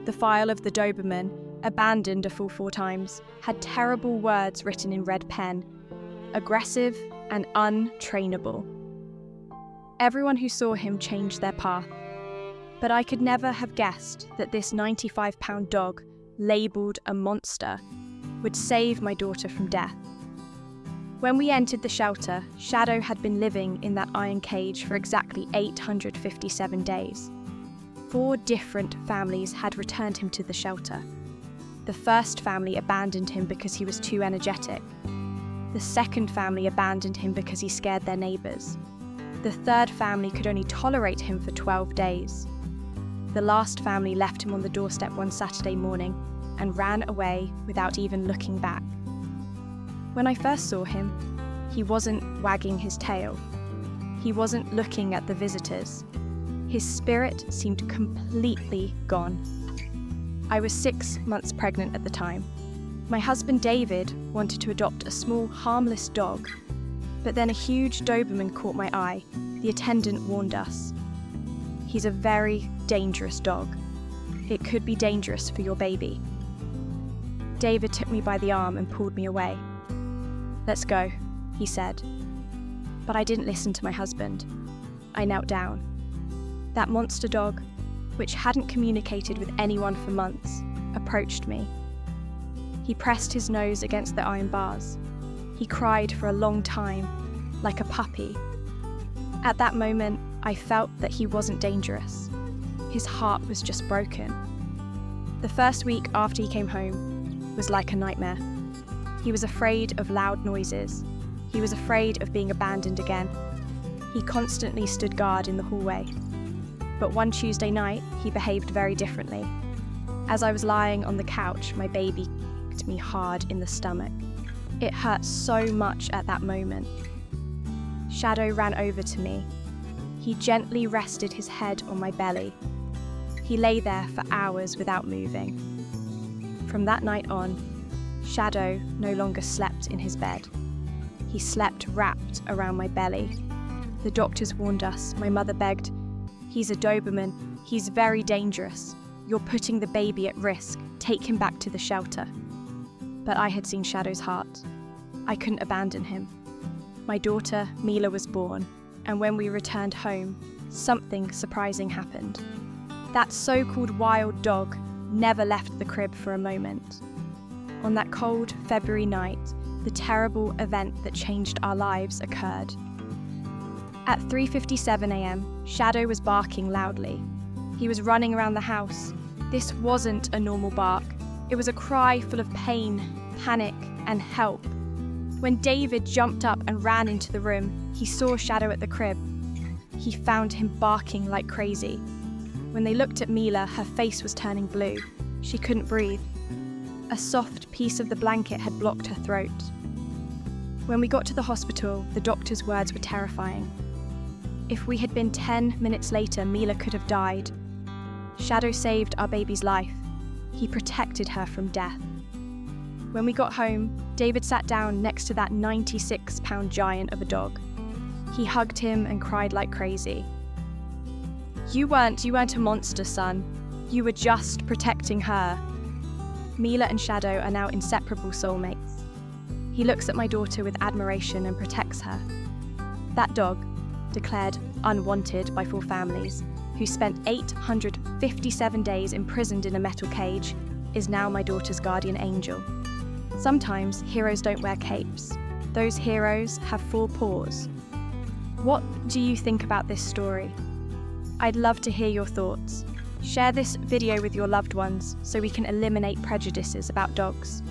the file of the Doberman, abandoned a full 4 times, had terrible words written in red pen: aggressive and untrainable. Everyone who saw him changed their path, but I could never have guessed that this 95-pound dog, labelled a monster, would save my daughter from death. When we entered the shelter, Shadow had been living in that iron cage for exactly 857 days. 4 different families had returned him to the shelter. The first family abandoned him because he was too energetic. The second family abandoned him because he scared their neighbours. The third family could only tolerate him for 12 days. The last family left him on the doorstep one Saturday morning and ran away without even looking back. When I first saw him, he wasn't wagging his tail. He wasn't looking at the visitors. His spirit seemed completely gone. I was 6 months pregnant at the time. My husband David wanted to adopt a small, harmless dog, but then a huge Doberman caught my eye. The attendant warned us. He's a very dangerous dog. It could be dangerous for your baby. David took me by the arm and pulled me away. "Let's go," he said. But I didn't listen to my husband. I knelt down. That monster dog, which hadn't communicated with anyone for months, approached me. He pressed his nose against the iron bars. He cried for a long time, like a puppy. At that moment, I felt that he wasn't dangerous. His heart was just broken. The first week after he came home was like a nightmare. He was afraid of loud noises. He was afraid of being abandoned again. He constantly stood guard in the hallway. But one Tuesday night, he behaved very differently. As I was lying on the couch, my baby kicked me hard in the stomach. It hurt so much at that moment. Shadow ran over to me. He gently rested his head on my belly. He lay there for hours without moving. From that night on, Shadow no longer slept in his bed. He slept wrapped around my belly. The doctors warned us. My mother begged, "He's a Doberman. He's very dangerous. You're putting the baby at risk. Take him back to the shelter." But I had seen Shadow's heart. I couldn't abandon him. My daughter, Mila, was born, and when we returned home, something surprising happened. That so-called wild dog never left the crib for a moment. On that cold February night, the terrible event that changed our lives occurred. At 3:57 a.m, Shadow was barking loudly. He was running around the house. This wasn't a normal bark. It was a cry full of pain, panic, and help. When David jumped up and ran into the room, he saw Shadow at the crib. He found him barking like crazy. When they looked at Mila, her face was turning blue. She couldn't breathe. A soft piece of the blanket had blocked her throat. When we got to the hospital, the doctor's words were terrifying. If we had been 10 minutes later, Mila could have died. Shadow saved our baby's life. He protected her from death. When we got home, David sat down next to that 96-pound giant of a dog. He hugged him and cried like crazy. You weren't a monster, son. You were just protecting her." Mila and Shadow are now inseparable soulmates. He looks at my daughter with admiration and protects her. That dog, declared unwanted by 4 families, who spent 857 days imprisoned in a metal cage, is now my daughter's guardian angel. Sometimes heroes don't wear capes. Those heroes have 4 paws. What do you think about this story? I'd love to hear your thoughts. Share this video with your loved ones so we can eliminate prejudices about dogs.